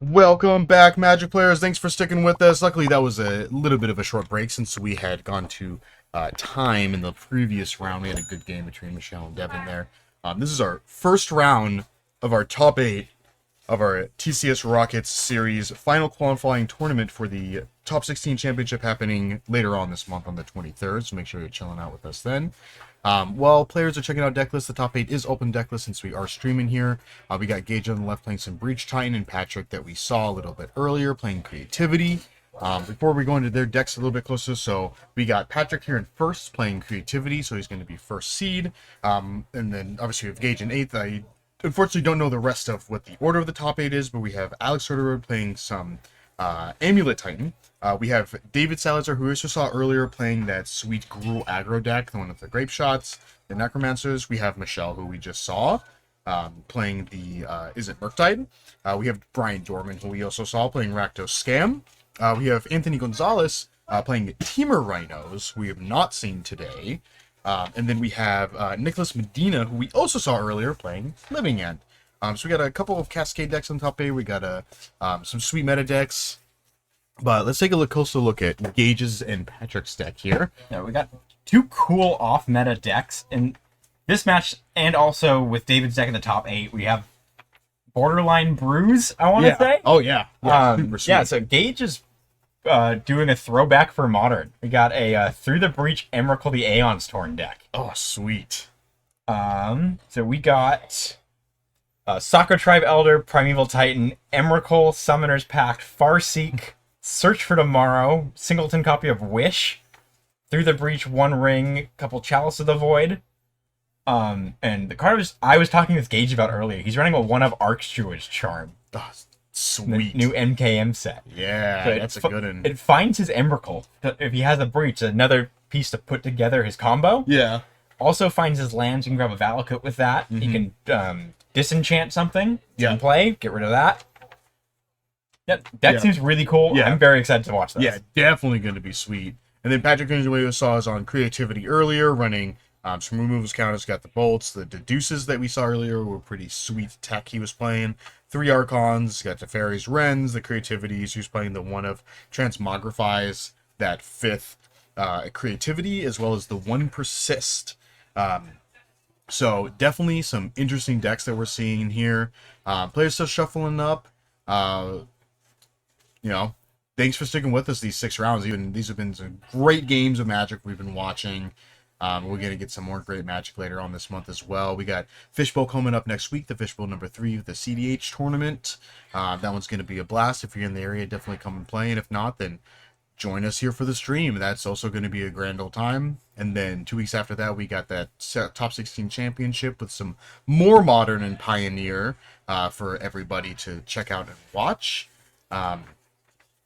Welcome back, Magic players. Thanks for sticking with us. Luckily, that was a little bit of a short break since we had gone to time in the previous round. We had a good game between Michelle and Devin there. This is our first round of our top 8 of our TCS Rockets series final qualifying tournament for the top 16 championship happening later on this month on the 23rd. So make sure you're chilling out with us then. While players are checking out deck lists, the top 8 is open deck list since we are streaming here. We got Gage on the left playing some Breach Titan and Patrick that we saw a little bit earlier playing Creativity. Before we go into their decks a little bit closer, so we got Patrick here in first playing Creativity, so he's going to be first seed. And then obviously we have Gage in 8th. I unfortunately don't know the rest of what the order of the top 8 is, but we have Alex Soderberg playing some Amulet Titan. We have David Salazar, who we also saw earlier, playing that sweet Gruul aggro deck, the one with the Grape Shots, the Necromancers. We have Michelle, who we just saw, playing the, is it Murktide? We have Brian Dorman, who we also saw, playing Rakdos Scam. We have Anthony Gonzalez, playing Teamer Rhinos, who we have not seen today. And then we have Nicholas Medina, who we also saw earlier, playing Living End. So we got a couple of Cascade decks on top 8. We got some sweet meta decks. But let's take a closer look at Gage's and Patrick's deck here. Yeah, we got two cool off-meta decks in this match, and also with David's deck in the top 8, we have Borderline Bruise, I want to say. Oh, yeah. Yeah, so Gage is doing a throwback for Modern. We got a Through the Breach Emrakul the Aeon's Torn deck. Oh, sweet. So we got Sakura Tribe Elder, Primeval Titan, Emrakul, Summoner's Pact, Farseek, Search for Tomorrow, singleton copy of Wish, Through the Breach, One Ring, couple Chalice of the Void. And the card I was talking with Gage about earlier. He's running a one of Archdruid's Charm. Oh, sweet. The new MKM set. Yeah, So that's a good one. It finds his Emrakul. If he has a Breach, another piece to put together his combo. Yeah. Also finds his lands. You can grab a Valakut with that. You can disenchant something. Yeah. In play. Get rid of that. That seems really cool. Yeah. I'm very excited to watch this. Yeah, definitely going to be sweet. And then Patrick we saw us on Creativity earlier, running some removals counters. Got the bolts, the deduces that we saw earlier were pretty sweet tech he was playing. 3 Archons, got the Fairies, Wrens, the Creativities. He was playing the one of Transmogrifies, that 5th Creativity, as well as the 1 Persist. So definitely some interesting decks that we're seeing here. Players still shuffling up. You know, thanks for sticking with us these 6 rounds. Even these have been some great games of Magic we've been watching. We're going to get some more great Magic later on this month as well. We got Fishbowl coming up next week, the Fishbowl number 3 of the CDH tournament. That one's going to be a blast. If you're in the area, definitely come and play. And if not, then join us here for the stream. That's also going to be a grand old time. And then 2 weeks after that, we got that top 16 championship with some more Modern and Pioneer for everybody to check out and watch.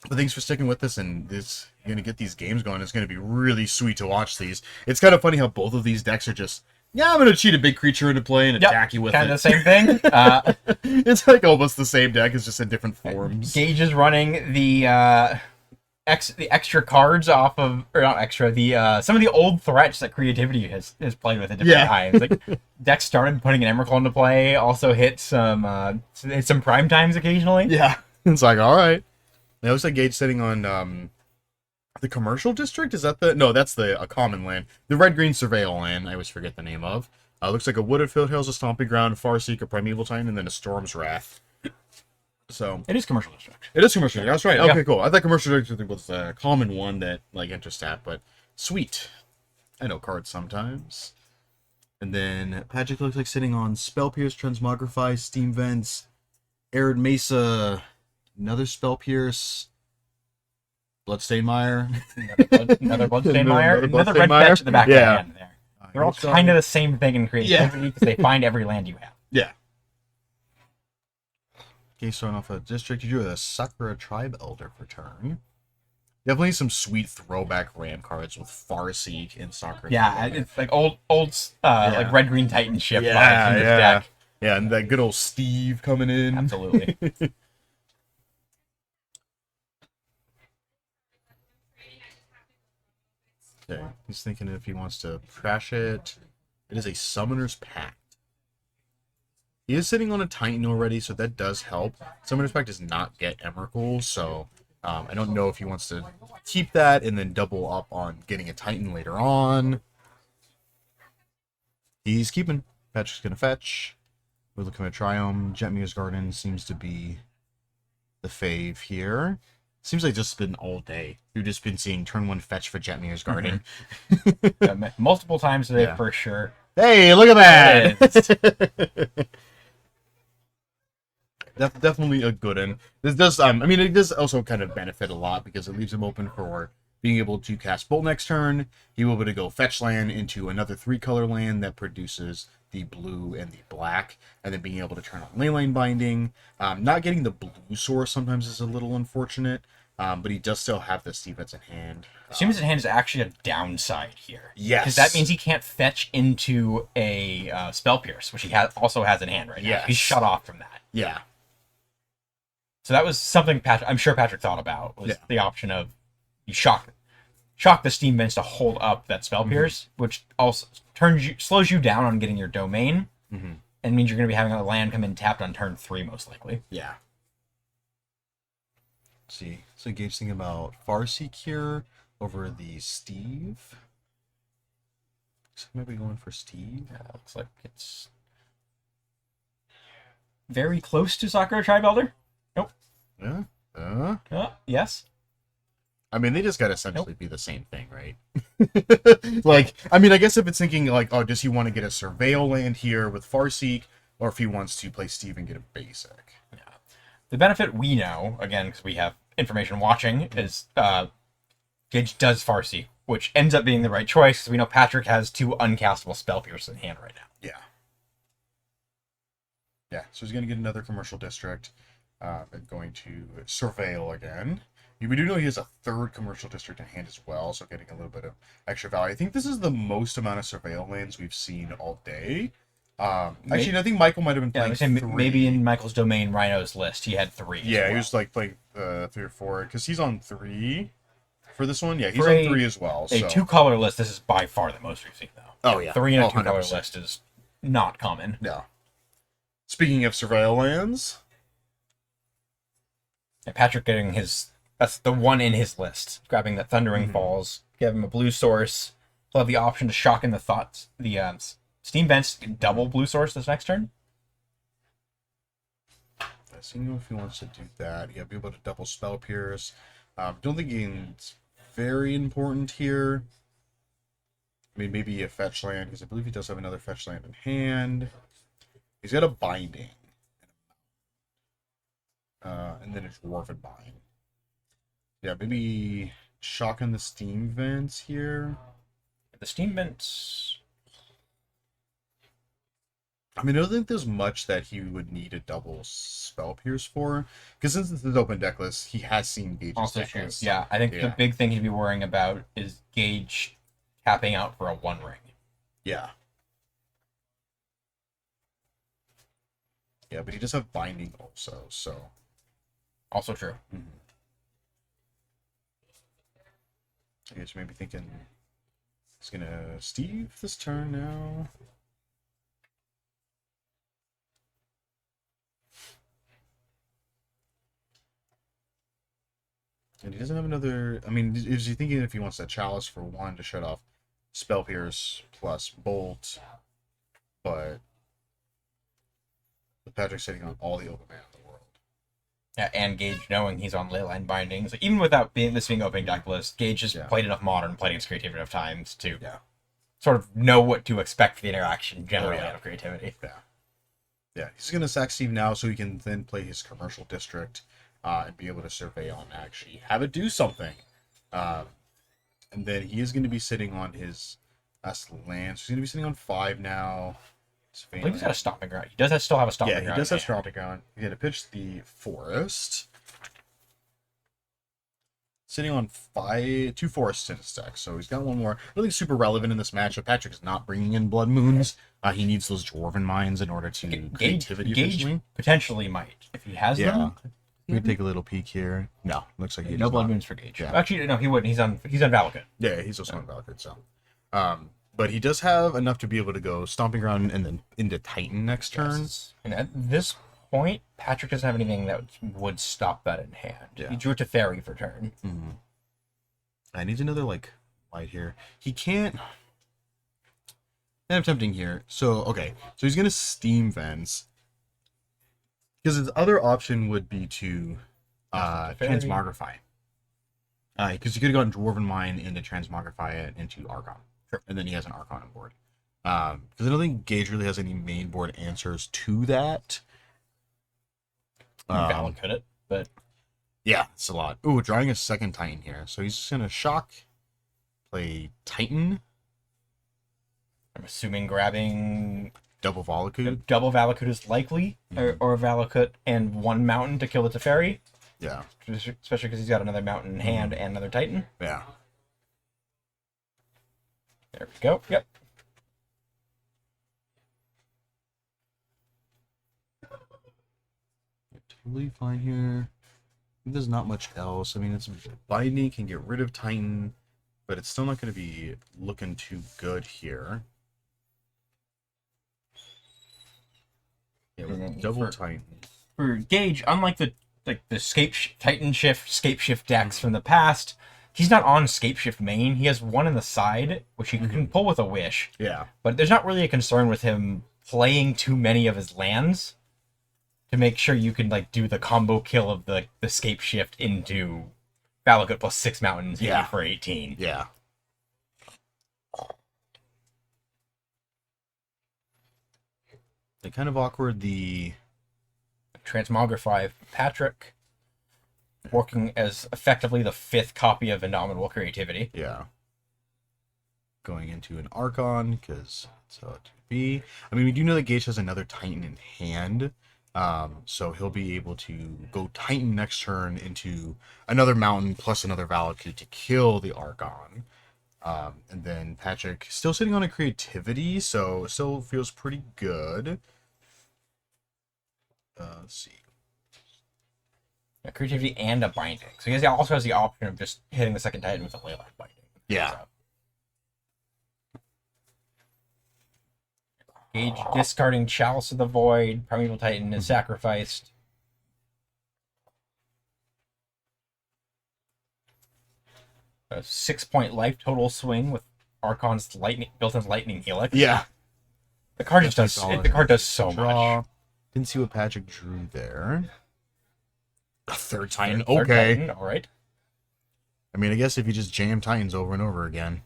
But thanks for sticking with us, and you're going to get these games going. It's going to be really sweet to watch these. It's kind of funny how both of these decks are just, I'm going to cheat a big creature into play and attack you with it. Kind of the same thing. It's like almost the same deck, it's just in different forms. Gage is running the extra cards off of, or not extra, some of the old threats that Creativity has played with at different times. Like deck started putting an Emrakul into play, also hit some prime times occasionally. Yeah, it's like, all right. It looks like Gage sitting on the commercial district. Is that no? That's a common land. The red-green surveil land. I always forget the name of. Looks like a wooded field hills, a stomping ground, Farseek, a primeval titan, and then a storm's wrath. So it is commercial district. It is commercial. That's right. Okay, Yeah. cool. I thought commercial district was a common one that interstat, but sweet. I know cards sometimes. And then Patrick looks like sitting on Spell Pierce, Transmogrify, Steam Vents, Arid Mesa. Another Spell Pierce, Bloodstained Mire, another Bloodstained Mire, another red fetch at the back of the hand there. They're all kind of the same thing in Creativity because they find every land you have. Yeah. Okay, starting off a district, you drew a Sakura Tribe Elder for turn. Definitely some sweet throwback RAM cards with Farseek and Sakura. Yeah, it's like old like red green Titan ship vibes in this deck. Yeah, and that good old Steve coming in. Absolutely. Okay, he's thinking if he wants to trash it. It is a Summoner's Pact. He is sitting on a Titan already, so that does help. Summoner's Pact does not get Emrakul, so I don't know if he wants to keep that and then double up on getting a Titan later on. He's keeping. Patrick's going to fetch. We're looking at Triome. Jetmir's Garden seems to be the fave here. Seems like just been all day. We've just been seeing turn 1 fetch for Jetmir's Garden. Yeah, multiple times today Yeah. for sure. Hey, look at that! Definitely a good one. This does, I mean, it does also kind of benefit a lot because it leaves him open for being able to cast Bolt next turn. He will be able to go fetch land into another 3-color land that produces the blue and the black, and then being able to turn on Leyline Binding. Not getting the blue source sometimes is a little unfortunate, but he does still have the Steve Vets in hand. Stevens in hand is actually a downside here. Yes. Because that means he can't fetch into a Spell Pierce, which he also has in hand right now. Yes. He's shut off from that. Yeah. So that was something I'm sure Patrick thought about, was the option of you shock the Steam Vents to hold up that Spell Pierce, which also slows you down on getting your domain, and means you're going to be having a land come in tapped on turn 3 most likely. Yeah. Let's see. So Gage thinking about Farseek here over the Steve. So maybe going for Steve. Yeah, looks like it's very close to Sakura Tribe Elder. Nope. Yeah. Yes. I mean, they just gotta essentially be the same thing, right? Like, I mean, I guess if it's thinking like, oh, does he want to get a Surveil land here with Farseek, or if he wants to play Steve and get a basic? Yeah. The benefit we know, again, because we have information watching, is Gage does Farseek, which ends up being the right choice, because we know Patrick has 2 uncastable Spell Pierce in hand right now. Yeah. Yeah, so he's gonna get another commercial district, and going to Surveil again. We do know he has a 3rd commercial district in hand as well, so getting a little bit of extra value. I think this is the most amount of Surveil lands we've seen all day. Actually, I think Michael might have been playing 3. Maybe in Michael's Domain Rhino's list, he had 3. Yeah, well. he was like playing 3 or 4, because he's on 3 for this one. Yeah, he's For on 3 as well. A So. 2-color list, this is by far the most we've seen, though. Oh, yeah. 3 in a Oh, 2-color 100%. list is not common. Yeah. Speaking of Surveil lands, And Patrick getting that's the one in his list. Grabbing that Thundering Falls, give him a blue source. He'll have the option to shock in the Steam Vents, double blue source this next turn. seeing if he wants to do that. He'll be able to double Spell Pierce. Don't think it's very important here. I mean, maybe a fetch land, because I believe he does have another fetch land in hand. He's got a Binding. And then a Dwarven Bind. Yeah, maybe shocking the Steam Vents here. The Steam Vents... I mean, I don't think there's much that he would need a double Spell Pierce for. Because since it's his open deck list, he has seen Gage's Also deck true. list. Yeah, I think the big thing he'd be worrying about is Gage tapping out for a 1-ring. Yeah. Yeah, but he does have Binding also, so... Also true. I guess maybe thinking he's gonna Steve this turn now. And he doesn't have another. I mean, is he thinking if he wants that Chalice for 1 to shut off Spell Pierce plus Bolt? But with Patrick sitting on all the open mana in the world. Yeah, and Gage knowing he's on Leyline Binding. So even without this being opening deck list, Gage has played enough Modern, played against Creativity enough times to sort of know what to expect for the interaction generally out of Creativity. Yeah. Yeah, he's going to sack Steve now so he can then play his commercial district and be able to survey on actually have it do something. And then he is going to be sitting on his last land. So he's going to be sitting on 5 now. I believe he's got a Stomping Ground. He does still have a Stomping Ground. Yeah, he does have Stomping Ground. He's going to pitch the Forest. Sitting on 2 forests in his deck, so he's got 1 more. Really super relevant in this matchup. Patrick is not bringing in Blood Moons. He needs those Dwarven Mines in order to creativity. Gage potentially might if he has them. We can take a little peek here. No, looks like he no does Blood not. Moons for Gage. Yeah. Actually, no, he wouldn't. He's on Valakut. Yeah, he's also on Valakut. So, But he does have enough to be able to go Stomping Ground and then into Titan next turn. Yes. And at this point, Patrick doesn't have anything that would stop that in hand. Yeah. He drew it to Fairy for turn. Mm-hmm. I need another, like, light here. He can't... I'm tempting here. So, okay. So he's going to Steam Vents. Because his other option would be to Transmogrify. Because he could have gotten Dwarven Mine into Transmogrify it into Archon. Sure. And then he has an Archon on board. Because I don't think Gage really has any main board answers to that. Valid could it, but... Yeah, it's a lot. Ooh, drawing a second Titan here. So he's just going to shock, play Titan. I'm assuming grabbing... Double Valakut. Double Valakut is likely, or Valakut and one mountain to kill the Teferi. Yeah. Especially because he's got another mountain in hand and another Titan. Yeah. There we go. Yep. Totally fine here. There's not much else. I mean, it's Binding can get rid of Titan, but it's still not going to be looking too good here. Yeah, with double Titan. For Gage, unlike the Titan Shift, Scape Shift decks from the past, he's not on Scape Shift main. He has one in the side, which he can pull with a Wish. Yeah. But there's not really a concern with him playing too many of his lands to make sure you can like do the combo kill of the Scape Shift into Valakut plus 6 mountains for 18. Yeah. They kind of awkward the Transmogrify Patrick, working as effectively the 5th copy of Indomitable Creativity. Yeah. Going into an Archon, because that's how it would be. I mean, we do know that Gage has another Titan in hand, so he'll be able to go Titan next turn into another Mountain plus another Valakut to kill the Archon. And then Patrick still sitting on a Creativity, so still feels pretty good. Let's see. A Creativity and a Binding. So he also has the option of just hitting the second Titan with a Leyline Binding. Yeah. So. Gage discarding Chalice of the Void. Primeval Titan is sacrificed. A 6-point life total swing with Archon's built-in Lightning Helix. Yeah. The card just does. The card does so much. Didn't see what Patrick drew there. A third Titan. Third Okay. Titan, all right. I mean, I guess if you just jam Titans over and over again.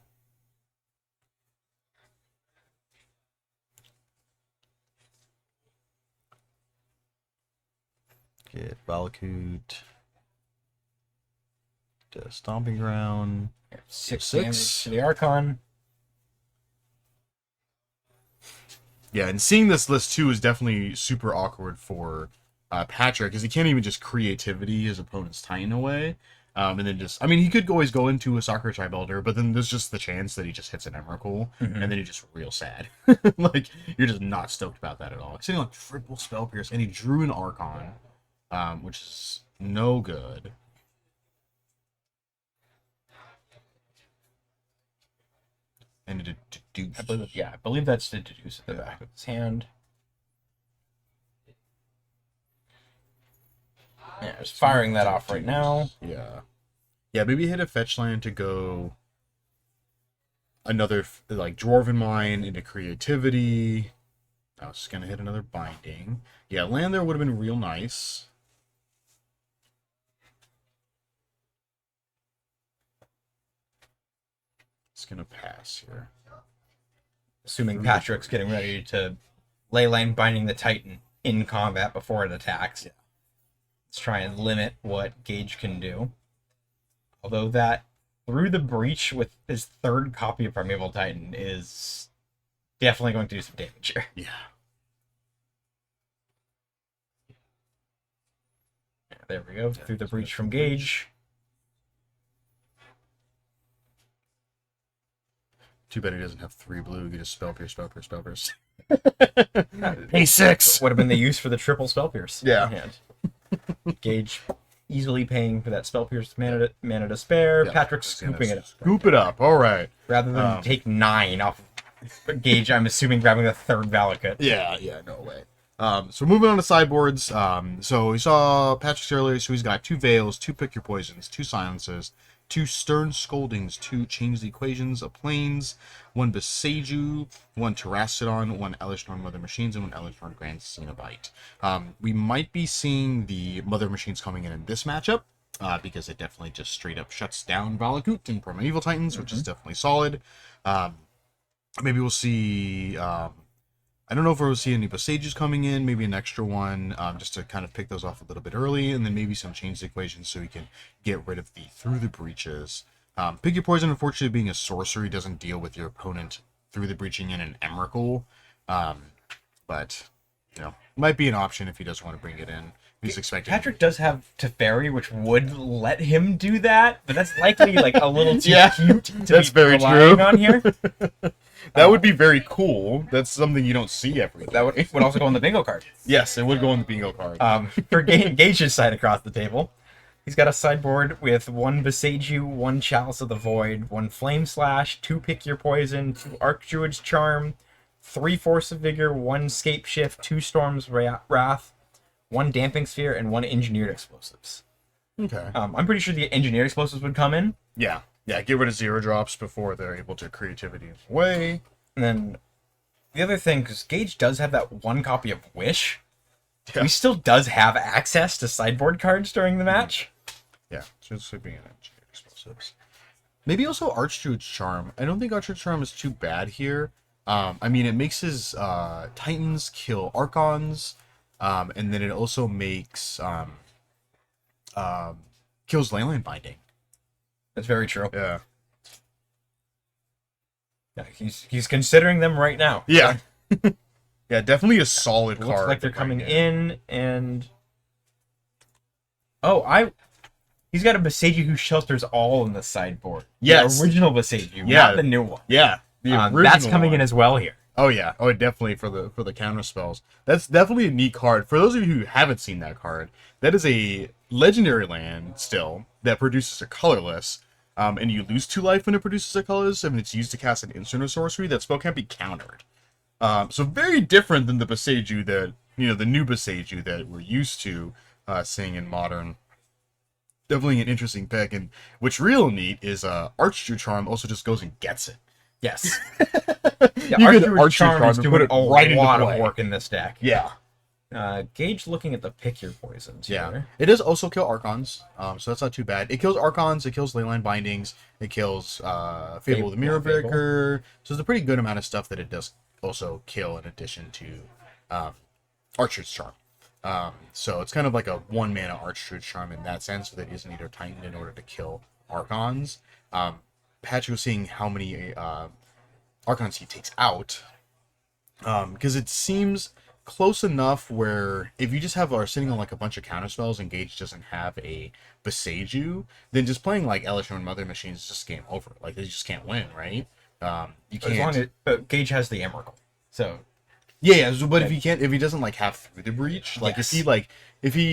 Get Valakut. Stomping Ground. 6 damage to the Archon. Yeah, and seeing this list too is definitely super awkward for Patrick, because he can't even just Creativity his opponent's Titan away. And then just, I mean, he could always go into a Soccer Tribe Elder, but then there's just the chance that he just hits an Emrakul, and then he's just real sad. Like, you're just not stoked about that at all. He's sitting on triple Spell Pierce, and he drew an Archon, which is no good. And to deduce. I believe that's to deduce at the back of his hand. Yeah, just firing that off right now. Yeah. Yeah, maybe hit a fetch land to go another, like, Dwarven Mine into Creativity. I was just going to hit another Binding. Yeah, land there would have been real nice. It's going to pass here. Assuming Patrick's getting ready to Leyline Binding the Titan in combat before it attacks. Yeah. Let's try and limit what Gage can do. Although that, through the breach with his 3rd copy of Primeval Titan, is definitely going to do some damage here. Yeah. There we go. Through the breach from Gage. Too bad he doesn't have 3 blue. You just Spell Pierce, Spell Pierce, Spell Pierce. Pay 6! Would have been the use for the triple Spell Pierce. Yeah. Gage easily paying for that Spell Pierce mana to spare. Yeah, Patrick scooping it up. Scoop it up. All right. Rather than take 9 off Gage, I'm assuming, grabbing the third Valakut. Yeah, no way. So moving on to sideboards. So we saw Patrick's earlier, so he's got 2 Veils, 2 Pick Your Poisons, 2 Silences, 2 Stern Scoldings, 2 Change the Equations of Planes, 1 Beseiju, 1 Terrastodon, 1 Elishnorn Mother Machines, and 1 Elishnorn Grand Cenobite. We might be seeing the Mother Machines coming in this matchup, because it definitely just straight up shuts down Valakut and Primeval Titans, which is definitely solid. Maybe we'll see... I don't know if we'll see any Besejus coming in, maybe an extra one, just to kind of pick those off a little bit early, and then maybe some change equations so we can get rid of the Through the Breaches. Pick Your Poison, unfortunately, being a sorcery, doesn't deal with your opponent through the breaching in an Emrakul, but, you know, might be an option if he does want to bring it in. He's expecting. Patrick does have Teferi, which would let him do that, but that's likely like a little too cute to that's be very relying true. on here. That would be very cool. That's something you don't see every day. That would also go on the bingo card. Yes, it would go on the bingo card. For Gage's side across the table, he's got a sideboard with 1 Beseiju, 1 Chalice of the Void, 1 Flame Slash, 2 Pick Your Poison, 2 Archdruid's Charm, 3 Force of Vigor, 1 Scape Shift, 2 Storm's Wrath, 1 Damping Sphere, and 1 Engineered Explosives. Okay. I'm pretty sure the Engineered Explosives would come in. Yeah, get rid of 0 drops before they're able to creativity away. And then the other thing, because Gage does have that 1 copy of Wish, he still does have access to sideboard cards during the match. Yeah, so it's sweeping in Engineered Explosives. Maybe also Archdruid's Charm. I don't think Archdruid's Charm is too bad here. I mean, it makes his Titans kill Archons, and then it also makes kills Leyline Binding. That's very true. Yeah. Yeah, he's considering them right now. Yeah. Yeah, definitely a solid card. Looks like they're coming in, and he's got a Beseiju who shelters all in the sideboard. Yes. The original Beseiju, not the new one. Yeah. That's coming in as well here. Oh yeah, definitely for the counter spells. That's definitely a neat card. For those of you who haven't seen that card, that is a legendary land still that produces a colorless, and you lose 2 life when it produces a colorless, and it's used to cast an instant or sorcery. That spell can't be countered. So very different than the Beseiju that the new Beseiju that we're used to seeing in Modern. Definitely an interesting pick, and what's real neat is Archdruid Charm also just goes and gets it. Yes. You Archdruid Charm is doing a right lot into of play. work in this deck. Yeah. Gage looking at the Pick Your Poisons Yeah. here. It does also kill Archons, so that's not too bad. It kills Archons, it kills Leyline Bindings, it kills Fable the Mirror Fable. Breaker. So there's a pretty good amount of stuff that it does also kill in addition to Archdruid's Charm. So it's kind of like a 1-mana Archdruid's Charm in that sense, that isn't either Titan in order to kill Archons. Patrick was seeing how many Archons he takes out, because it seems close enough where if you just are sitting on like a bunch of counter spells and Gage doesn't have a Beseiju, then just playing like Elishnorn Mother Machines is just game over. Like they just can't win, right? You can't. As long as Gage has the Emrakul, so Yeah, but if he doesn't like have Through the Breach, like if he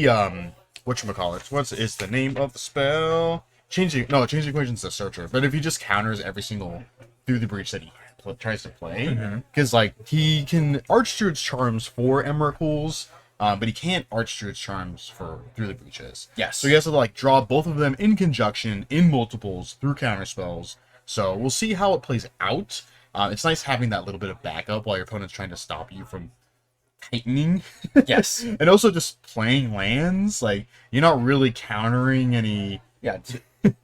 whatchamacallit, what is the name of the spell? Change the Equation's the Searcher. But if he just counters every single Through the Breach that he tries to play, because like he can Archdruid's Charms for Emrakuls, but he can't Archdruid's Charms for Through the Breaches. Yes. So he has to like draw both of them in conjunction, in multiples, through counter spells. So we'll see how it plays out. It's nice having that little bit of backup while your opponent's trying to stop you from tightening. Yes. And also just playing lands. Like, you're not really countering any... Yeah.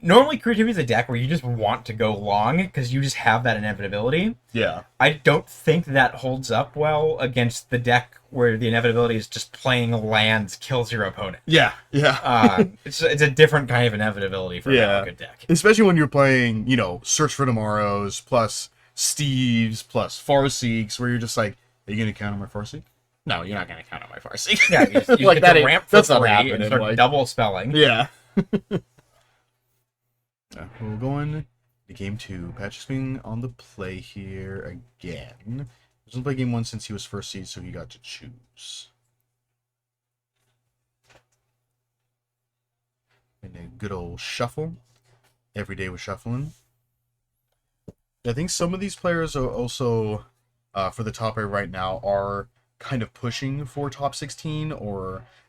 Normally, creativity is a deck where you just want to go long because you just have that inevitability. Yeah. I don't think that holds up well against the deck where the inevitability is just playing lands kills your opponent. Yeah. It's a different kind of inevitability for a good deck. Especially when you're playing, Search for Tomorrows, plus Steve's, plus Farseeks, where you're just like, are you going to counter my Farseek? No, you're not going to counter my Farseek. Yeah, you just like get that the ramp for that's not free happening. and start Like, double spelling. yeah. We're going to game 2. Patrick's being on the play here again. He hasn't played game 1 since he was first seed, so he got to choose. And a good old shuffle. Every day we're shuffling. I think some of these players are also for the top 8 right now are kind of pushing for top 16,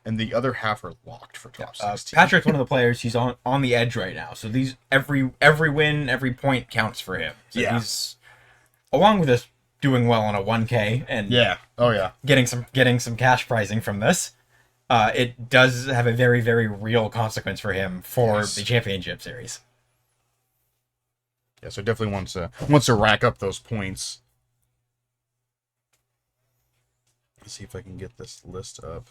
and the other half are locked for top 16. Patrick's one of the players. He's on the edge right now. So these every win, every point counts for him. So Yeah. he's, along with this, doing well on a 1K and Yeah. Oh yeah. getting some cash pricing from this. It does have a very, very real consequence for him for Yes. the championship series. Yeah, so definitely wants to rack up those points. Let's see if I can get this list up.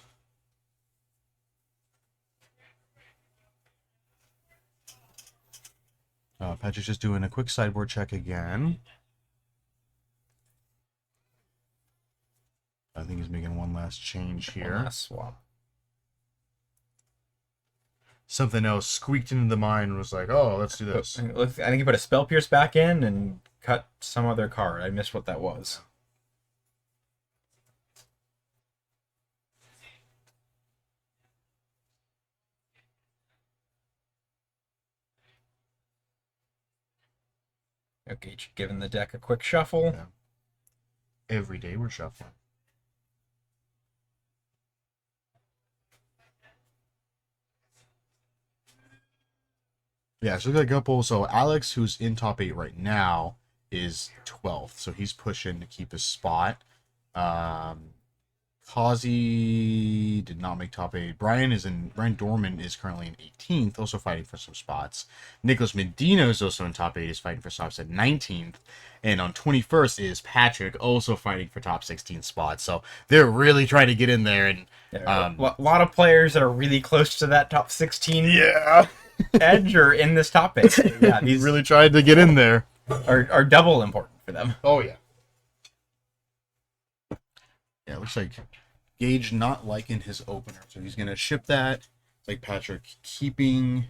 Patrick's just doing a quick sideboard check again. I think he's making one last change here. Last swap. Something else squeaked into the mind and was like, oh, let's do this. I think he put a Spell Pierce back in and cut some other card. I missed what that was. Okay, giving the deck a quick shuffle. Yeah. Every day we're shuffling. Yeah, so look at a couple. So Alex, who's in top 8 right now, is 12th. So he's pushing to keep his spot. Kazi did not make top 8. Brian Dorman is currently in 18th, also fighting for some spots. Nicholas Medina is also in top 8, is fighting for spots at 19th. And on 21st is Patrick, also fighting for top 16 spots. So they're really trying to get in there. And a lot of players that are really close to that top 16 yeah, edge are in this top 8. Yeah, these really tried to get in there. are double important for them. Oh yeah. Yeah, it looks like Gage not liking his opener, so he's gonna ship that. Like Patrick keeping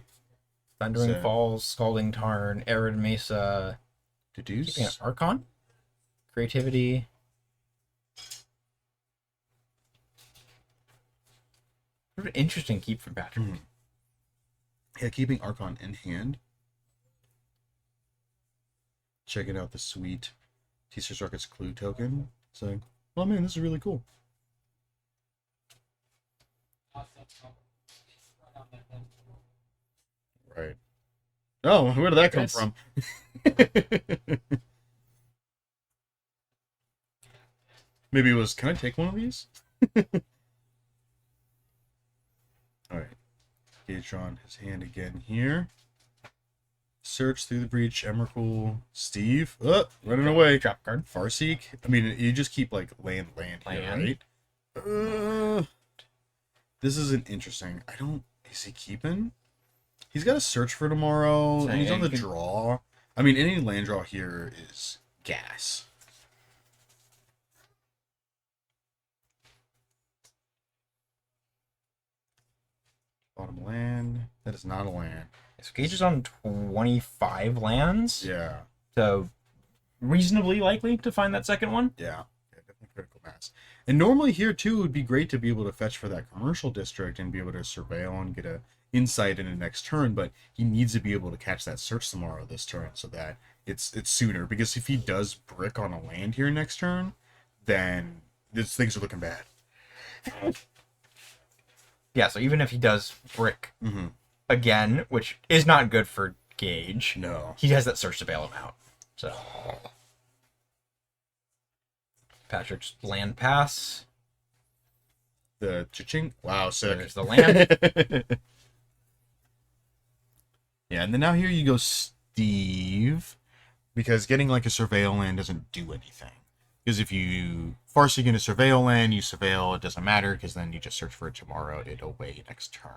Thundering Falls, Scalding Tarn, Arid Mesa, Deduce. keeping an Archon, Creativity. Sort of interesting keep from Patrick. Mm-hmm. Yeah, keeping Archon in hand. Checking out the sweet tcsrockets clue token. Saying, oh man, this is really cool. Right. Oh, where did that come from? Maybe it was, can I take one of these? Alright. Gage on his hand again here. Search through the breach, Emrakul, Steve. Running away. Trap card. Farseek. I mean, you just keep like land here, right? This isn't interesting. Is he keeping? He's got to search for tomorrow. And he's on the draw. I mean, any land draw here is gas. Bottom land. That is not a land. So Gage is on 25 lands. Yeah. So reasonably likely to find that second one. Yeah. Definitely critical mass. And normally here too, it would be great to be able to fetch for that commercial district and be able to surveil and get a insight in the next turn, but he needs to be able to catch that search tomorrow this turn so that it's sooner. Because if he does brick on a land here next turn, then things are looking bad. Yeah, so even if he does brick again, which is not good for Gage, No. he has that search to bail him out. So Patrick's land pass. The cha-ching. Wow, sick. There's the land. Yeah, and then now here you go, Steve, because getting like a surveil land doesn't do anything. Because if you Farseek into surveil land, you surveil, it doesn't matter, because then you just search for it tomorrow, it'll away next turn.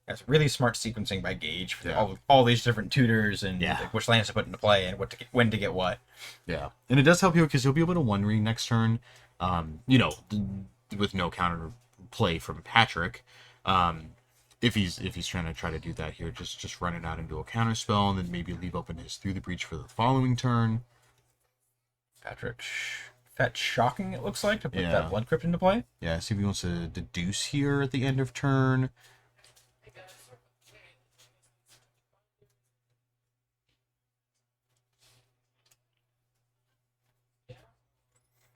That's really smart sequencing by Gage for all these different tutors and like, which lands to put into play and when to get what. Yeah, and it does help you because you'll be able to one ring next turn, with no counter play from Patrick. If he's trying to do that here, just run it out into a counter spell and then maybe leave open his Through the Breach for the following turn. Patrick fetch Shocking, it looks like, to put that Blood Crypt into play. Yeah, see if he wants to deduce here at the end of turn.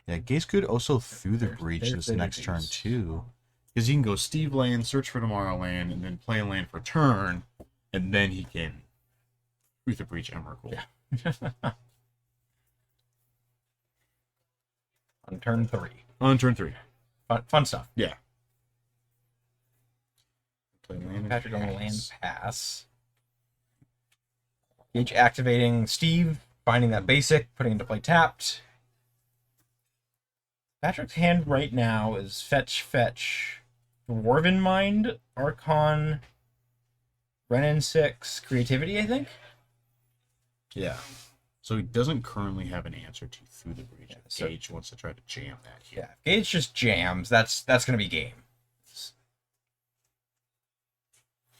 Yeah, Gage could also through the breach there's this the next turn disease. too. Because he can go Steve land, search for tomorrow land, and then play a land for turn, and then he can through the breach Emrakul. Yeah. On turn 3. On turn 3. Fun stuff. Yeah. Play land and Patrick on the land pass. pass. Gage activating Steve, finding that basic, putting into play tapped. Patrick's hand right now is fetch, Dwarven Mind, Archon, Renin 6, Creativity, I think? Yeah. So he doesn't currently have an answer to through the breach. so- Gage wants to try to jam that here. Yeah, if Gage just jams, that's going to be game.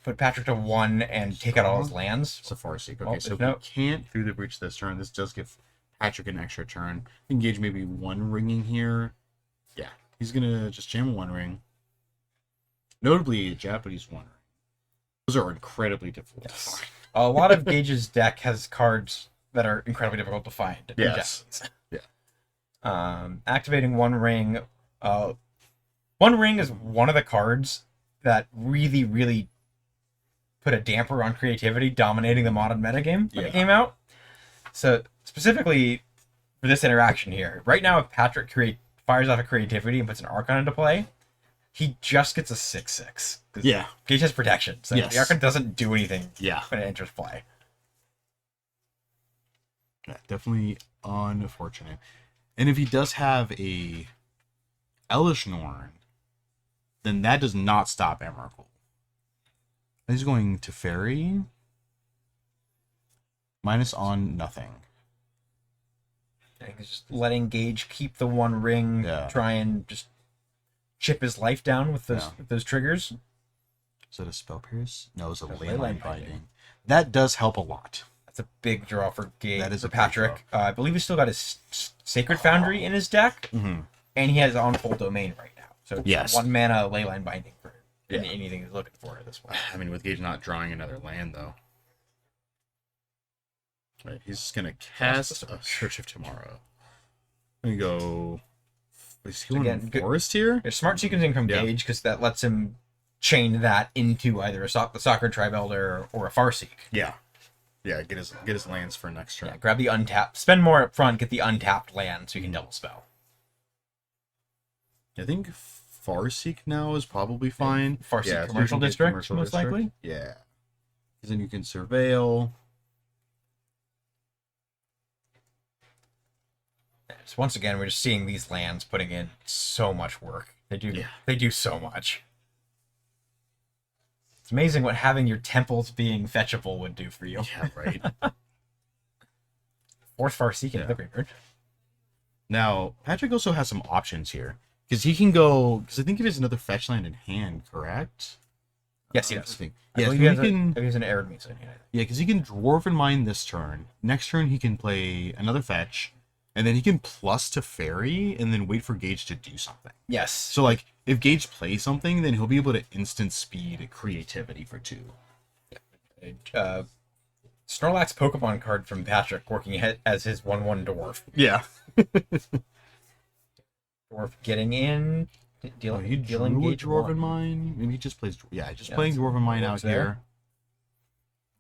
Put Patrick to 1 and take out all his lands. It's a Farseek. Okay, Oh, so no. he can't through the breach this turn. This does give Patrick an extra turn. Engage maybe 1 ringing here. Yeah, he's gonna just jam 1 ring. Notably, a Japanese 1 ring. Those are incredibly difficult to Yes. find. A lot of Gage's deck has cards that are incredibly difficult to find. in Yes. Japanese. Yeah. Activating 1 ring. 1 ring is one of the cards that really, really put a damper on creativity, dominating the modern metagame when it came out. So specifically for this interaction here, right now, if Patrick fires off a creativity and puts an Archon into play, he just gets a 6/6. Yeah. Gage has protection, so Yes. the Archon doesn't do anything Yeah. when it enters play. Yeah, definitely unfortunate. And if he does have a Elish Norn, then that does not stop Emrakul. He's going to Fairy. Minus on nothing. I think he's just letting Gage keep the 1 ring, Yeah. try and just chip his life down with those Yeah. with those triggers. Is that a Spell Pierce? No, it's a Leyline Leyline Binding. Binding. That does help a lot. That's a big draw for Gage. That is for a big Patrick. I believe he's still got his Sacred Foundry in his deck, Mm-hmm. and he has on full domain right now. So it's Yes. 1 mana Leyline Binding for Yeah. anything he's looking for at this point. I mean, with Gage not drawing another land, though. Right, he's just going to cast a Search of Tomorrow. Let me go... Is he going Again, good- Forest here? There's smart sequencing from Yeah. Gage because that lets him chain that into either the Soccer Tribe Elder or a Farseek. Yeah. Yeah, get his lands for next turn. Yeah, grab the untapped, spend more up front, get the untapped land so you can double spell. I think Farseek now is probably fine. Farseek yeah, so you Commercial can get District, Commercial most District. likely? Yeah. Because then you can surveil. So once again, we're just seeing these lands putting in so much work. They do so much. It's amazing what having your temples being fetchable would do for you. Yeah, right. 4th Farseek into Yeah. the graveyard. Now, Patrick also has some options here. Because he can go... Because I think he has another fetch land in hand, correct? Yes, he I does. think. I Yeah, so believe he he can... has an Arid Mesa in here. Yeah, because he can Dwarven Mine this turn. Next turn, he can play another fetch. And then he can plus to Fairy, and then wait for Gage to do something. Yes. So, like, if Gage plays something, then he'll be able to instant speed Creativity for 2. Snorlax Pokemon card from Patrick working as his 1/1 dwarf. Yeah. Dwarf getting in, dealing He dealing drew a Gage Dwarven 1. Mine. Maybe he just plays... Yeah, just Yeah, playing that's- Dwarven Mine out works there. here.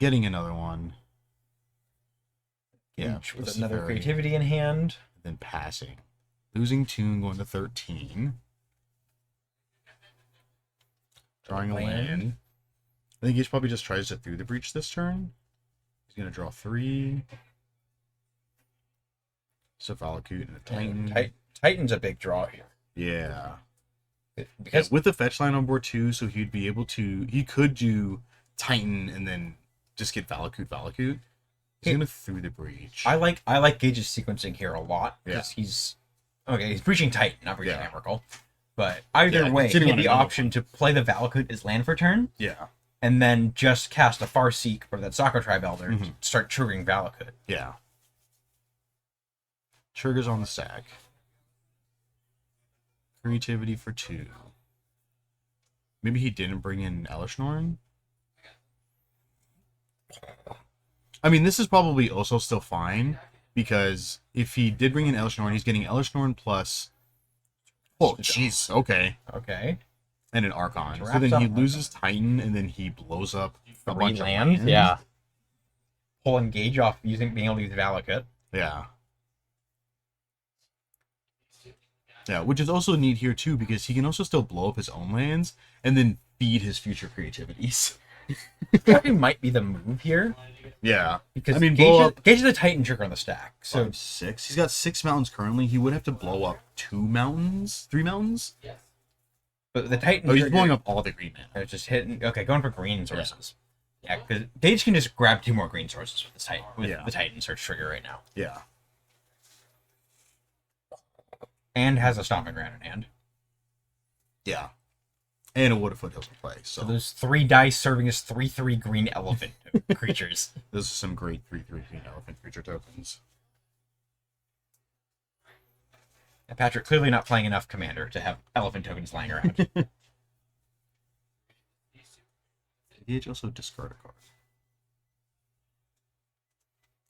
Getting another one. Yeah. With plus another Fairy, creativity in hand. then passing. Losing 2, going to 13. Drawing a land. I think he probably just tries to through the breach this turn. He's going to draw 3. So Valakut and a Titan. Titan's a big draw here. Yeah. Because With the fetch line on board too, so he'd be able to... He could do Titan and then just get Valakut. He's going to through the breach. I like Gage's sequencing here a lot because Yeah. he's breaching Titan, not breaching Yeah. Emrakul. But either Yeah, way, he sitting had on the another option to play the Valakut as land for turn, Yeah. and then just cast a Farseek or that Soccer Tribe Elder to Mhm. start triggering Valakut. Yeah. Triggers on the stack. Creativity for 2. Maybe he didn't bring in Elishnorn. I mean, this is probably also still fine because if he did bring in Elishnorn, he's getting Elishnorn plus. Oh, jeez. Okay. Okay. And an Archon. So Wraps then up he Archon. loses Titan, and then he blows up a 3 bunch lands. of lands. Yeah. Pull Engage off being able to use Valakut. Yeah. Yeah, which is also neat here too, because he can also still blow up his own lands and then feed his future creativities. Probably might be the move here. Yeah. Because I mean, blow up Gage is the Titan trigger on the stack. So 5, 6. He's got 6 mountains currently. He would have to blow up 2 mountains, 3 mountains. but the Titan Oh, he's trigger blowing up all the green mana. is just hitting. Okay, going for green sources. Yeah, because Gage can just grab 2 more green sources with the Titan search trigger right now. Yeah. And has a Stomping Ground in hand. Yeah. And a Wood of Foothills in play. So, So those 3 dice serving as 3/3 green elephant creatures. those are some great 3/3 green elephant creature tokens. And Patrick clearly not playing enough Commander to have elephant tokens lying around. Did Gage also discard a card?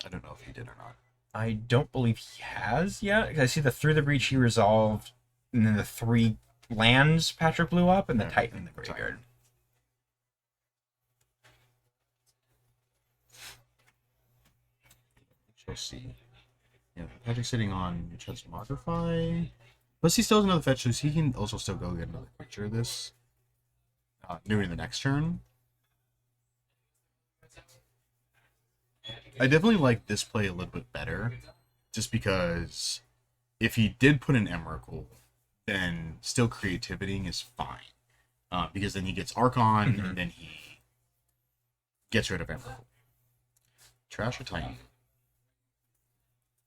I don't know if he did or not. I don't believe he has yet. 'Cause I see the Through the Breach he resolved, and then the 3 lands Patrick blew up, and the Titan in the graveyard. Let's see. Yeah, Patrick's sitting on Transmogrify. Plus, he still has another fetch, so he can also still go get another creature this during the next turn. I definitely like this play a little bit better, just because if he did put an Emrakul, then still creativity is fine, because then he gets Archon, and then he gets rid of Emrakul. Trash or Titan?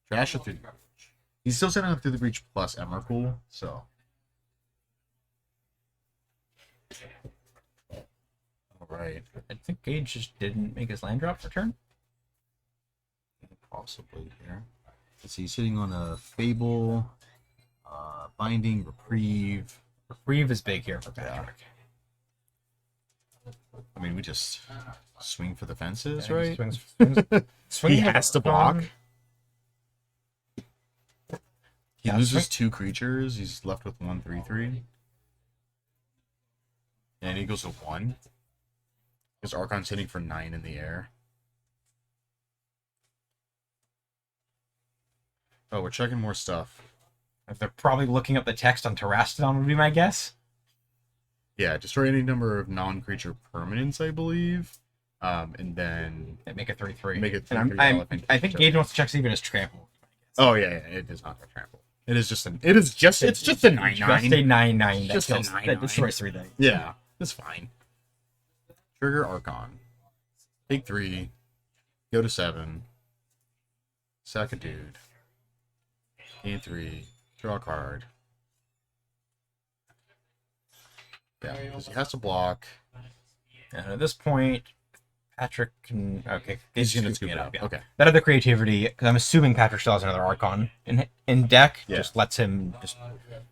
Trash or Through the Breach? He's still setting up Through the Breach plus Emrakul, so. Alright. I think Gage just didn't make his land drop for turn. Possibly here. Let's see, he's sitting on a Fable, Binding, Reprieve. Reprieve is big here for Patrick. I mean, we just swing for the fences, Yeah, right? Swing He has to block. He Yeah, loses swing- 2 creatures. He's left with 1 3/3. And he goes to 1. His Archon's hitting for 9 in the air. Oh, we're checking more stuff. If they're probably looking up the text on Terrastodon would be my guess. Yeah, destroy any number of non-creature permanents, I believe. And then Make it 3/3. make it And 3/3 elephant I think creature. Gage wants to check see if it is trample. Oh yeah, it is not a trample. It is just it's just a 9/9. Just a 9/9 that Just a kills 9/9. that destroys 3 things. Yeah, it's fine. Trigger Archon. Take 3. Go to 7. Sack a dude. Gain 3. Draw a card. Yeah, because he has to block. And at this point, Patrick can He's gonna scoop scoop it up. Yeah. Okay. That other creativity, because I'm assuming Patrick still has another Archon in deck, Yeah. just lets him just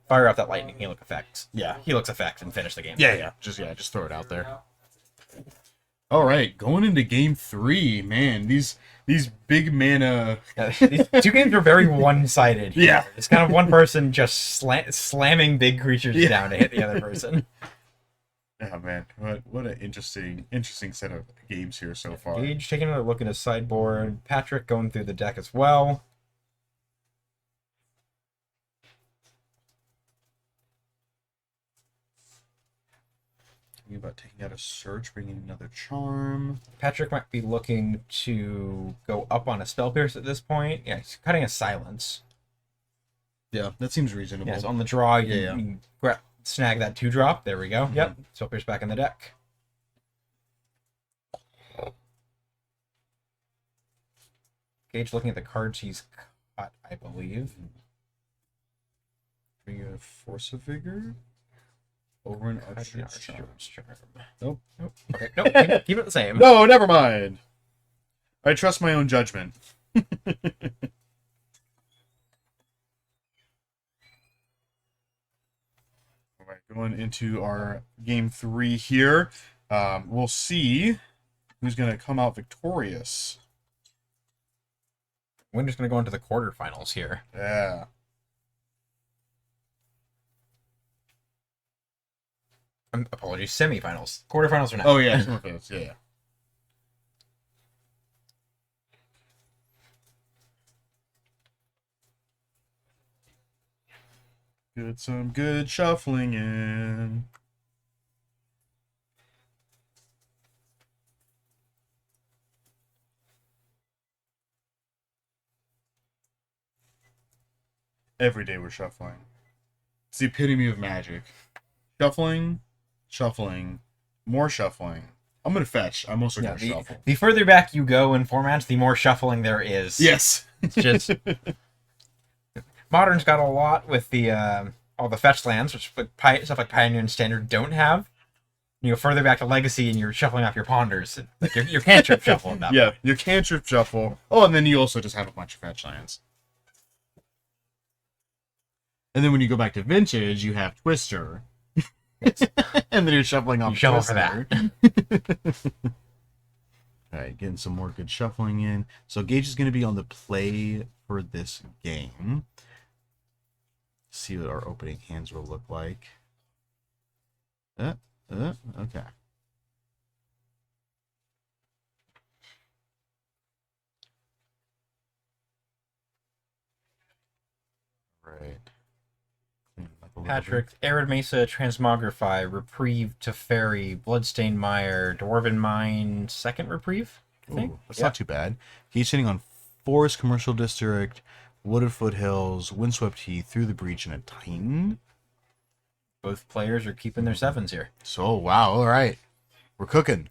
fire off that lightning Helix effect. Yeah. Helix effect and finish the game. Yeah. Just throw it out there. All right, going into game 3, man. These big mana. Yeah, these 2 games are very one-sided. Here. Yeah. It's kind of one person just slamming big creatures down to hit the other person. Yeah, man. What an interesting set of games here so far. Gage taking another look at his sideboard. Patrick going through the deck as well. Thinking about taking out a search, bringing another charm. Patrick might be looking to go up on a spell pierce at this point. Yeah, he's cutting a silence. Yeah, that seems reasonable. Yes, on the draw, you Yeah. can snag that 2-drop. There we go. Yep, spell pierce back in the deck. Gage looking at the cards he's cut, I believe. Bring a Force of Vigor over an extra charm. Nope. Okay, nope. Keep it the same. No, never mind. I trust my own judgment. All right, going into our game 3 here. We'll see who's going to come out victorious. Winner's going to go into the quarterfinals here. Yeah. Apologies, semifinals. Quarterfinals are now. Oh, yeah. Semifinals. Yeah. Get some good shuffling in. Every day we're shuffling. It's the epitome of magic. Shuffling, shuffling, more shuffling. I'm gonna fetch. I'm also gonna shuffle. The further back you go in formats, the more shuffling there is. Yes. It's just Modern's got a lot with the all the fetch lands, which stuff like Pioneer and Standard don't have. You go further back to Legacy, and you're shuffling off your ponders, like your cantrip shuffle. At that Yeah, point. your cantrip shuffle. Oh, and then you also just have a bunch of fetch lands. And then when you go back to Vintage, you have Twister. And then you're shuffling off. You shuffle for that. All right, getting some more good shuffling in. So Gage is going to be on the play for this game. See what our opening hands will look like. Okay. Right. Patrick, Arid Mesa, Transmogrify, Reprieve, Teferi, Bloodstained Mire, Dwarven Mine, second Reprieve, I think. Ooh, that's not too bad. He's sitting on Forest Commercial District, Wooded Foothills, Windswept Heath, Through the Breach, and a Titan. Both players are keeping their sevens here. So, wow, all right. We're cooking.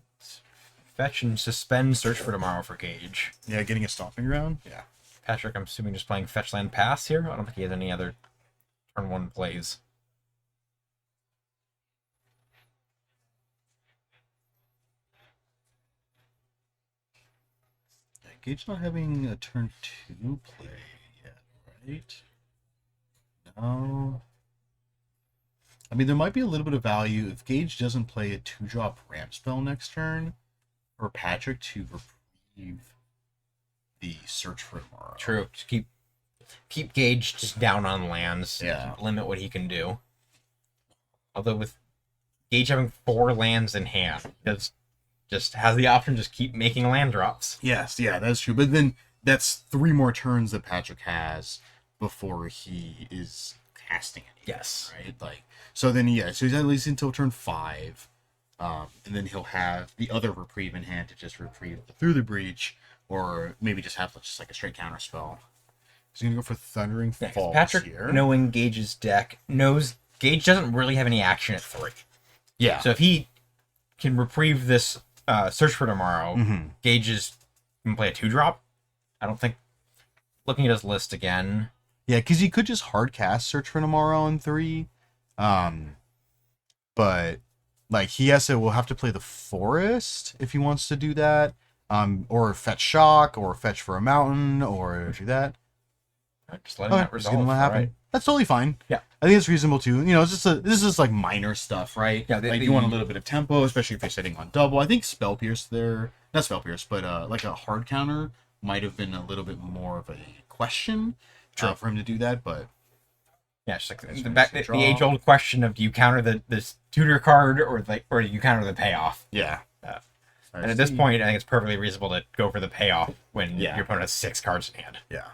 Fetch and suspend, search for tomorrow for Gage. Yeah, getting a stomping ground? Yeah. Patrick, I'm assuming just playing fetch land pass here. I don't think he has any other turn one plays. Yeah, Gage not having a turn 2 play yet, right? No. I mean, there might be a little bit of value if Gage doesn't play a 2-drop ramp spell next turn, for Patrick to reprieve the search for tomorrow. True. Just keep Gage just down on lands. Yeah. Limit what he can do. Although with Gage having 4 lands in hand, does just has the option to just keep making land drops. Yes, yeah, that's true. But then that's 3 more turns that Patrick has before he is casting it. Yes. Right? Like, so then, yeah, so he's at least until turn 5. And then he'll have the other reprieve in hand to just reprieve Through the Breach, or maybe just have just like a straight counter spell. He's going to go for Thundering Falls Patrick, here. knowing Gage's deck, knows Gage doesn't really have any action at 3. Yeah. So if he can reprieve this search for tomorrow, Gage can play a 2-drop. I don't think. Looking at his list again. Yeah, because he could just hard cast Search for Tomorrow on 3. But like will have to play the Forest if he wants to do that. Or fetch Shock, or fetch for a mountain, or do that. Just let him that Just resolve. let him happen. Right. That's totally fine. Yeah. I think it's reasonable too. You know, this is like minor stuff, right? Yeah, like you want a little bit of tempo, especially if you're sitting on double. I think Spell Pierce there, not Spell Pierce, but like a hard counter might have been a little bit more of a question for him to do that, but yeah, it's like the age-old question of do you counter this tutor card or do you counter the payoff? Yeah. And at this point, I think it's perfectly reasonable to go for the payoff when your opponent has 6 cards in hand. Yeah.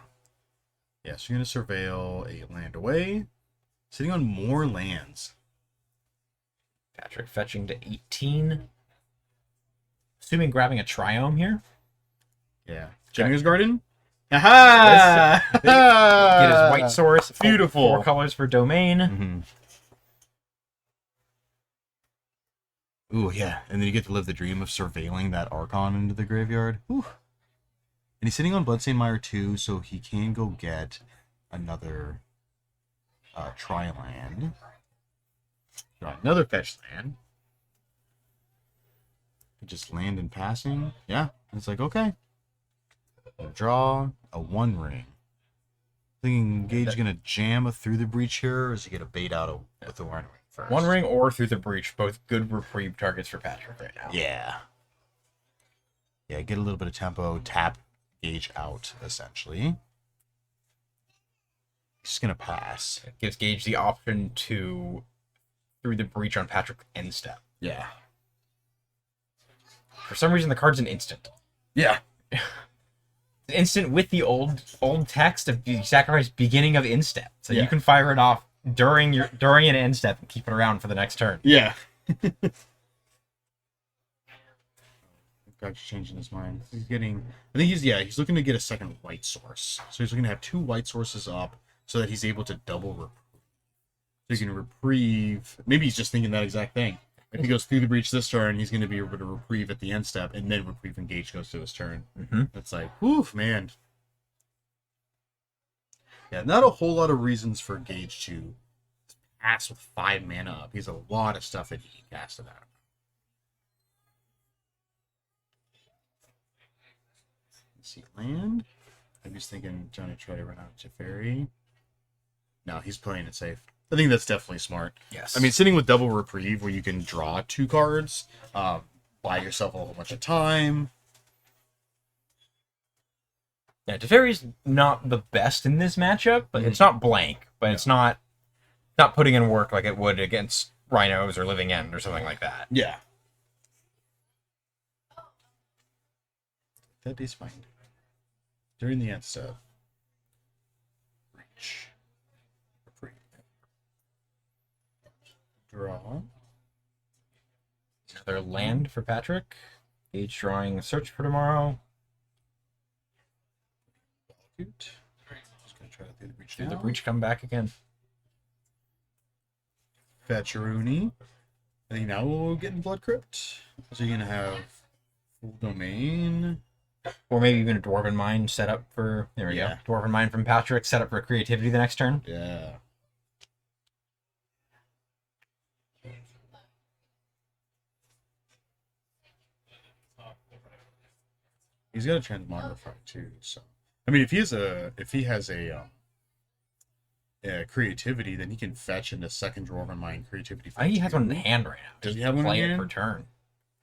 Yeah, so you're going to surveil a land away. Sitting on more lands. Patrick fetching to 18. Assuming grabbing a Triome here. Yeah. Jenner's Garden? Aha! Get his white source. Beautiful. 4 colors for domain. Ooh, yeah. And then you get to live the dream of surveilling that Archon into the graveyard. Ooh. And he's sitting on Bloodstained Mire too, so he can go get another tri-land. Draw another fetch land. Just land in passing. Yeah. It's like, okay. Draw a 1 ring. Thinking Gage gonna jam a Through the Breach here, or is he gonna bait out with the 1 ring first? 1 ring or Through the Breach, both good reprieve targets for Patrick right now. Yeah. Yeah, get a little bit of tempo, tap Gage out, essentially. He's going to pass. It gives Gage the option to through the breach on Patrick end step. Yeah. For some reason, the card's an instant. Yeah. Instant with the old text of the sacrifice beginning of instep, so Yeah. you can fire it off during an end step and keep it around for the next turn. Yeah. Guy's changing his mind. He's getting. I think he's looking to get a second white source. So he's looking to have 2 white sources up so that he's able to double reprieve. So he can reprieve. Maybe he's just thinking that exact thing. If he goes through the breach this turn, he's going to be able to reprieve at the end step, and then reprieve when Gage goes to his turn. It's like, woof, man. Yeah, not a whole lot of reasons for Gage to pass with 5 mana up. He has a lot of stuff that he can cast it out. Let's see, land. I'm just thinking Johnny tried to run out Jafari. No, he's playing it safe. I think that's definitely smart. Yes. I mean, sitting with double reprieve where you can draw 2 cards, buy yourself a whole bunch of time. Yeah, Teferi's not the best in this matchup, but it's not blank. But it's not putting in work like it would against Rhinos or Living End or something like that. Yeah. That is fine. During the end step. Reach. Reprieve. Draw. Another land for Patrick. Gage drawing Search for Tomorrow. Just gonna try to do the breach Do now. the breach come back again? Fetcheroonie. I think now we'll get in Blood Crypt. So you're gonna have full domain. Or maybe even a Dwarven Mind set up for... There we Yeah. go. Dwarven Mind from Patrick set up for creativity the next turn. Yeah. He's got a Transmogrify too, so I mean if he has a creativity, then he can fetch into second Dwarven Mind creativity. I think he has one in the hand right now. Does Just he have one in play it hand? per turn.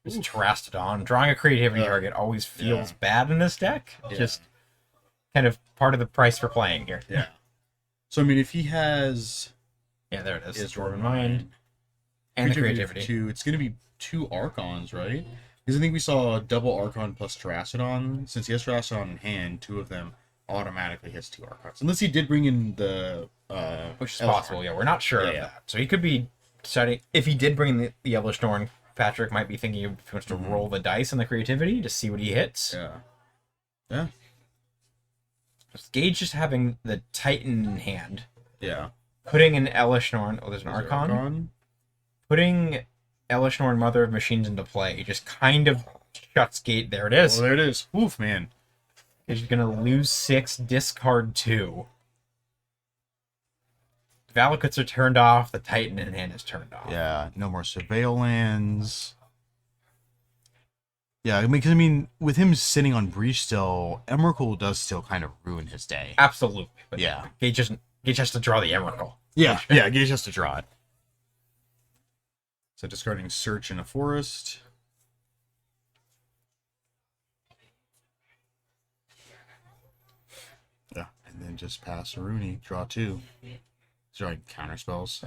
Just Terastodon. Drawing a creativity target always feels bad in this deck. Yeah. Just kind of part of the price for playing here. Yeah. So I mean if he has Yeah, there it is. his Dwarven Mind. And the creativity. two, it's gonna be 2 Archons, right? Because I think we saw a double Archon plus Terastodon. Since he has Terastodon in hand, 2 of them automatically hits 2 Archons. Unless he did bring in the Which is possible, yeah. We're not sure of Yeah. that. So he could be deciding... If he did bring in the Elvish Norn, Patrick might be thinking if he wants to roll the dice on the creativity to see what he hits. Yeah. Yeah. Gage just having the Titan in hand. Yeah. Putting an Elish Norn... Oh, there's an Archon. Putting Elish Norn, Mother of Machines into play just kind of shuts Gate. There it is. Well, there it is. Oof, man. He's going to lose 6, discard 2. Valakuts are turned off. The Titan in hand is turned off. Yeah, no more Surveil lands. Yeah, I mean, because, I mean, with him sitting on Breach still, Emrakul does still kind of ruin his day. Absolutely. But Yeah. Gage has to draw the Emrakul. Yeah, yeah, Gage has to draw it. So discarding Search in a Forest. Yeah, and then just pass Rooney, draw 2. Drawing counter spells.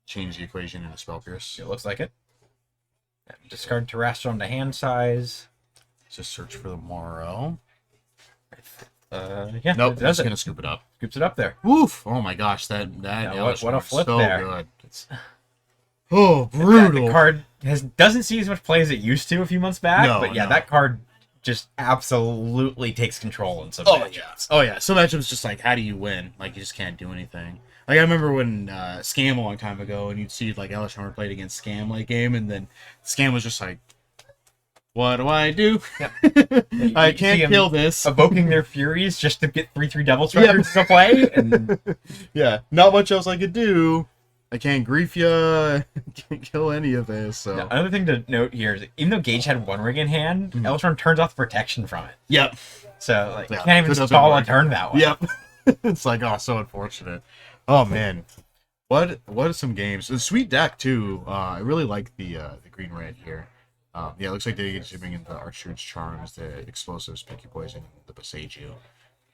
Change the equation into Spell Pierce. It looks like it. Discard Terastodon to hand size. Just search for the Morrow. Yeah. Nope, it does just it. gonna scoop it up. Scoops it up there. Woof! Oh my gosh, that Yeah, Elish what a was flip so there. good. Oh, brutal. The card doesn't see as much play as it used to a few months back, No, but yeah, no. that card just absolutely takes control in some Oh matchups. yeah. Oh yeah. Some matchups just like, how do you win? Like you just can't do anything. Like I remember when Scam a long time ago, and you'd see like Elish Norn played against Scam late game, and then Scam was just like, "What do I do? Yep. I You see can't him kill this." Evoking their furies just to get 3/3 double structures to play, and Yeah, not much else I could do. I can't grief you. I can't kill any of this. So Now, another thing to note here is even though Gage had one ring in hand, Elish Norn turns off the protection from it. yep, So like Yeah, you can't even so it doesn't stall a work. turn that way. yep. It's like, oh, so unfortunate. Oh man, what are some games? A sweet deck too. I really like the green red here. Yeah, it looks like they get shipping in the Archer's Charms, the Explosives, Picky Poison, the Boseiju.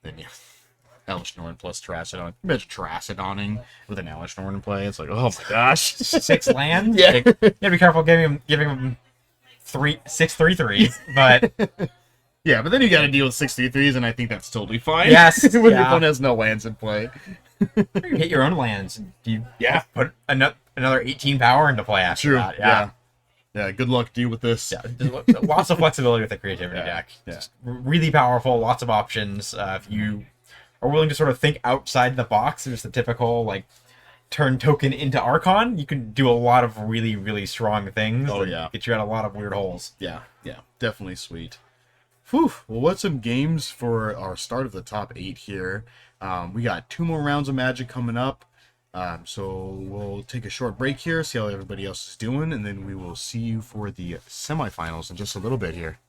Then, yeah, Elish Norn plus Terracidon. Imagine Terracidoning with an Elish Norn in play. It's like, oh my gosh. 6 lands. Yeah. Like, you gotta be careful giving him 6/3/3s, but Yeah, but then you got to deal with 6/3s, and I think that's totally fine. Yes, when your yeah. opponent has no lands in play. you hit your own lands. You Yeah. put another 18 power into play after True. that. Yeah. Yeah. Good luck deal with this. Yeah, lots of flexibility with the creativity Yeah, deck. yeah. Just really powerful, lots of options. If you are willing to sort of think outside the box, there's the typical like turn token into Archon. You can do a lot of really, really strong things. Oh, that yeah. get you out of a lot of weird holes. Yeah. Yeah. Definitely sweet. Whew. Well, what's some games for our start of the top 8 here? We got 2 more rounds of Magic coming up. So we'll take a short break here, see how everybody else is doing, and then we will see you for the semifinals in just a little bit here.